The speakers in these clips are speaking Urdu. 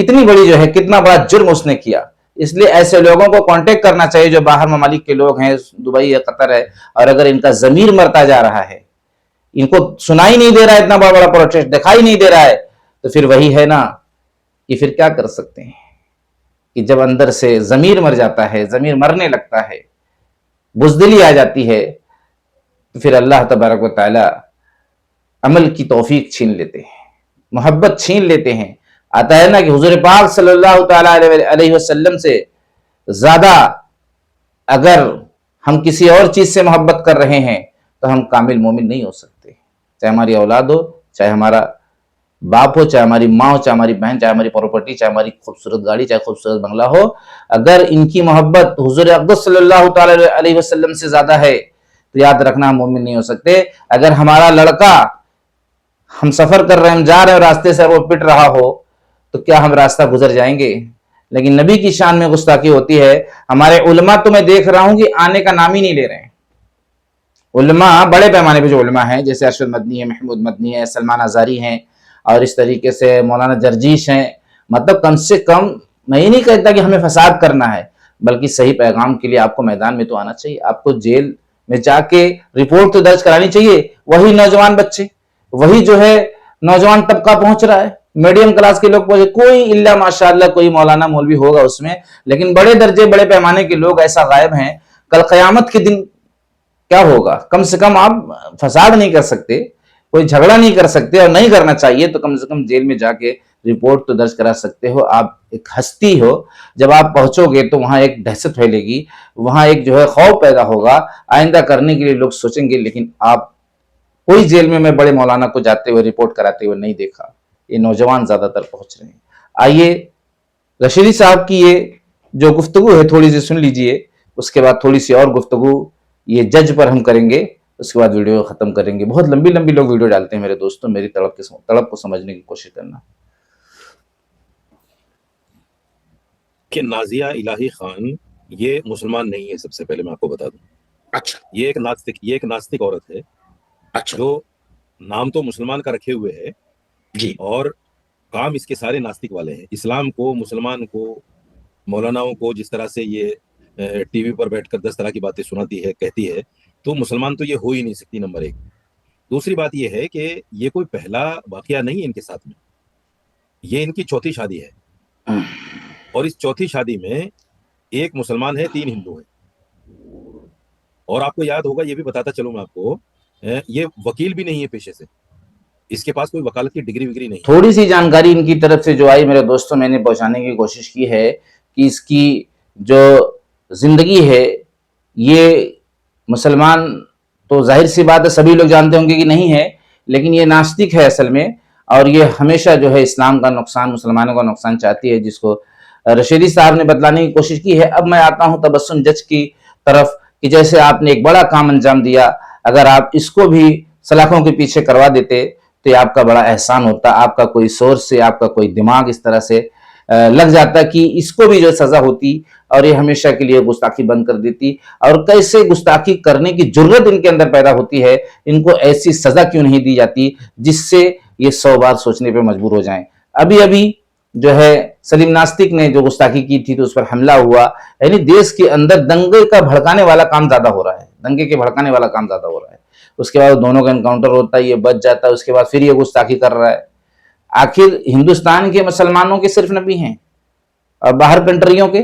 کتنی بڑی جو ہے کتنا بڑا جرم اس نے کیا. اس لیے ایسے لوگوں کو کانٹیکٹ کرنا چاہیے جو باہر ممالک کے لوگ ہیں, دبئی ہے, قطر ہے, اور اگر ان کا ضمیر مرتا جا رہا ہے, ان کو سنائی نہیں دے رہا ہے, اتنا بڑا بڑا پروٹیسٹ دکھائی نہیں دے رہا ہے, تو پھر وہی ہے نا کہ پھر کیا کر سکتے ہیں کہ جب اندر سے ضمیر مر جاتا ہے, ضمیر مرنے لگتا ہے, بزدلی آ جاتی ہے, تو پھر اللہ تبارک و تعالی عمل کی توفیق چھین لیتے ہیں, محبت چھین لیتے ہیں. آتا ہے نا کہ حضور پاک صلی اللہ تعالی علیہ وسلم سے زیادہ اگر ہم کسی اور چیز سے محبت کر رہے ہیں تو ہم کامل مومن نہیں ہو سکتے. چاہے ہماری اولاد ہو, چاہے ہمارا باپ ہو, چاہے ہماری ماں ہو, چاہے ہماری بہن, چاہے ہماری پراپرٹی, چاہے ہماری خوبصورت گاڑی, چاہے خوبصورت بنگلہ ہو, اگر ان کی محبت حضور اقدس صلی اللہ تعالی علیہ وسلم سے زیادہ ہے تو یاد رکھنا ہم مومن نہیں ہو سکتے. اگر ہمارا لڑکا, ہم سفر کر رہے ہیں, ہم جا رہے ہیں, راستے سے وہ پٹ رہا ہو تو کیا ہم راستہ گزر جائیں گے؟ لیکن نبی کی شان میں گستاخی ہوتی ہے. ہمارے علماء تو میں دیکھ رہا ہوں کہ آنے کا نام ہی نہیں لے رہے ہیں. علماء بڑے پیمانے پہ جو علماء ہیں, جیسے ارشد مدنی ہے, محمود مدنی ہے, سلمان ازاری ہیں, اور اس طریقے سے مولانا جرجیش ہیں, مطلب کم سے کم میں یہ نہیں کہتا کہ ہمیں فساد کرنا ہے, بلکہ صحیح پیغام کے لیے آپ کو میدان میں تو آنا چاہیے. آپ کو جیل میں جا کے رپورٹ تو درج کرانی چاہیے. وہی نوجوان بچے, وہی جو ہے نوجوان طبقہ پہنچ رہا ہے, میڈیم کلاس کے لوگ پہنچے, کوئی الا ماشاءاللہ کوئی مولانا مولوی ہوگا اس میں, لیکن بڑے درجے بڑے پیمانے کے لوگ ایسا غائب ہیں. کل قیامت کے دن کیا ہوگا؟ کم سے کم آپ فساد نہیں کر سکتے, کوئی جھگڑا نہیں کر سکتے, اور نہیں کرنا چاہیے, تو کم سے کم جیل میں جا کے رپورٹ تو درج کرا سکتے ہو. آپ ایک ہستی ہو, جب آپ پہنچو گے تو وہاں ایک دہشت پھیلے گی, وہاں ایک جو ہے خوف پیدا ہوگا, آئندہ کرنے کے لیے لوگ سوچیں گے. لیکن آپ کوئی جیل میں بڑے مولانا کو جاتے ہوئے رپورٹ کراتے ہوئے نہیں دیکھا. یہ نوجوان زیادہ تر پہنچ رہے ہیں. آئیے رشیدی صاحب کی یہ جو گفتگو ہے تھوڑی سی سن لیجئے, اس کے بعد تھوڑی سی اور گفتگو یہ جج پر ہم کریں گے, اس کے بعد ویڈیو ختم کریں گے. بہت لمبی لمبی لوگ ویڈیو ڈالتے ہیں میرے دوستوں, میری تڑپ کو سمجھنے کی کوشش کرنا. کہ نازیہ الہی خان یہ مسلمان نہیں ہے. سب سے پہلے میں آپ کو بتا دوں, اچھا یہ ایک ناستک عورت ہے اچھا جو نام تو مسلمان کا رکھے ہوئے ہے, جی اور کام اس کے سارے ناستک والے ہیں. اسلام کو, مسلمان کو, مولاناؤں کو جس طرح سے یہ ٹی وی پر بیٹھ کر 10 طرح کی باتیں سناتی ہے, کہتی ہے, تو مسلمان تو یہ ہو ہی نہیں سکتی, نمبر 1. دوسری بات یہ ہے کہ یہ کوئی پہلا واقعہ نہیں ہے ان کے ساتھ میں, یہ ان کی چوتھی شادی ہے, اور اس چوتھی شادی میں ایک مسلمان ہے, 3 ہندو ہیں. اور آپ کو یاد ہوگا, یہ بھی بتاتا چلوں میں آپ کو, یہ وکیل بھی نہیں ہے پیشے سے, اس کے پاس کوئی وکالت کی ڈگری وگری نہیں. تھوڑی سی جانکاری ان کی طرف سے جو آئی میرے دوستوں, میں نے پہنچانے کی کوشش کی ہے کہ اس کی جو زندگی ہے یہ مسلمان تو ظاہر سی بات ہے سبھی لوگ جانتے ہوں گے کہ نہیں ہے, لیکن یہ ناستک ہے اصل میں, اور یہ ہمیشہ جو ہے اسلام کا نقصان, مسلمانوں کا نقصان چاہتی ہے, جس کو رشیدی صاحب نے بتلانے کی کوشش کی ہے. اب میں آتا ہوں تبسم جج کی طرف کہ جیسے آپ نے ایک بڑا کام انجام دیا, اگر آپ اس کو بھی سلاخوں کے پیچھے کروا دیتے تو یہ آپ کا بڑا احسان ہوتا. آپ کا کوئی سورس سے, آپ کا کوئی دماغ اس طرح سے لگ جاتا کہ اس کو بھی جو سزا ہوتی, اور یہ ہمیشہ کے لیے گستاخی بند کر دیتی. اور کیسے گستاخی کرنے کی جرت ان کے اندر پیدا ہوتی ہے, ان کو ایسی سزا کیوں نہیں دی جاتی جس سے یہ 100 بار سوچنے پہ مجبور ہو جائیں. ابھی جو ہے سلیم ناستک نے جو گستاخی کی تھی تو اس پر حملہ ہوا, یعنی دیش کے اندر دنگے کا بھڑکانے والا کام زیادہ ہو رہا ہے, دنگے کے بھڑکانے والا کام زیادہ ہو رہا ہے. اس کے بعد دونوں کا انکاؤنٹر ہوتا ہے, یہ بچ جاتا ہے, اس کے بعد پھر یہ گستاخی کر رہا ہے. آخر ہندوستان کے مسلمانوں کے صرف نبی ہیں, اور باہر کنٹریوں کے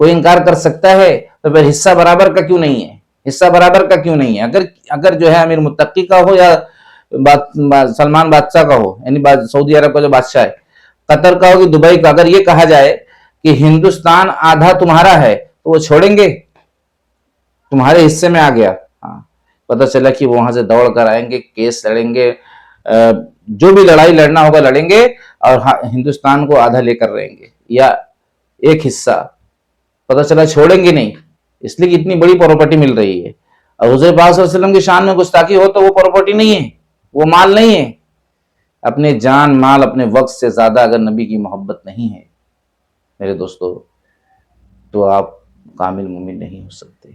کوئی انکار کر سکتا ہے, تو پھر حصہ برابر کا کیوں نہیں ہے, حصہ برابر کا کیوں نہیں ہے؟ اگر جو ہے امیر متقی کا ہو یا سلمان بادشاہ کا ہو, یعنی سعودی عرب کا جو بادشاہ ہے, قطر کا ہو کہ دبئی کا, اگر یہ کہا جائے کہ ہندوستان آدھا تمہارا ہے تو وہ چھوڑیں گے؟ تمہارے حصے میں آ گیا, ہاں پتہ چلا کہ وہ وہاں سے دوڑ کر آئیں گے, کیس لڑیں گے, جو بھی لڑائی لڑنا ہوگا لڑیں گے, اور ہندوستان کو آدھا لے کر رہیں گے یا ایک حصہ. پتہ چلا چھوڑیں گے نہیں, اس لیے کہ اتنی بڑی پراپرٹی مل رہی ہے. اور حضور پاک صلی اللہ علیہ وسلم کی شان میں گستاخی ہو تو وہ پراپرٹی نہیں ہے, وہ مال نہیں ہے. اپنے جان مال, اپنے وقت سے زیادہ اگر نبی کی محبت نہیں ہے میرے دوستو, تو آپ کامل مومن نہیں ہو سکتے.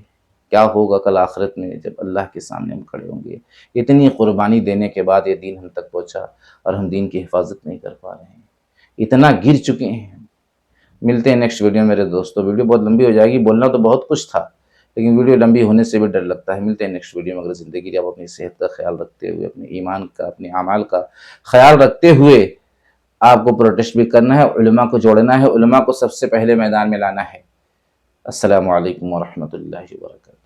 کیا ہوگا کل آخرت میں جب اللہ کے سامنے ہم کھڑے ہوں گے؟ اتنی قربانی دینے کے بعد یہ دین ہم تک پہنچا, اور ہم دین کی حفاظت نہیں کر پا رہے ہیں. اتنا گر چکے ہیں. ملتے ہیں نیکسٹ ویڈیو میرے دوستوں. ویڈیو بہت لمبی ہو جائے گی, بولنا تو بہت کچھ تھا لیکن ویڈیو لمبی ہونے سے بھی ڈر لگتا ہے. ملتے ہیں نیکسٹ ویڈیو میں. اگر زندگی کی آپ اپنی صحت کا خیال رکھتے ہوئے, اپنے ایمان کا, اپنے اعمال کا خیال رکھتے ہوئے آپ کو پروٹیسٹ بھی کرنا ہے, علماء کو جوڑنا ہے, علماء کو سب سے پہلے میدان میں لانا ہے. السلام علیکم ورحمۃ اللہ وبرکاتہ.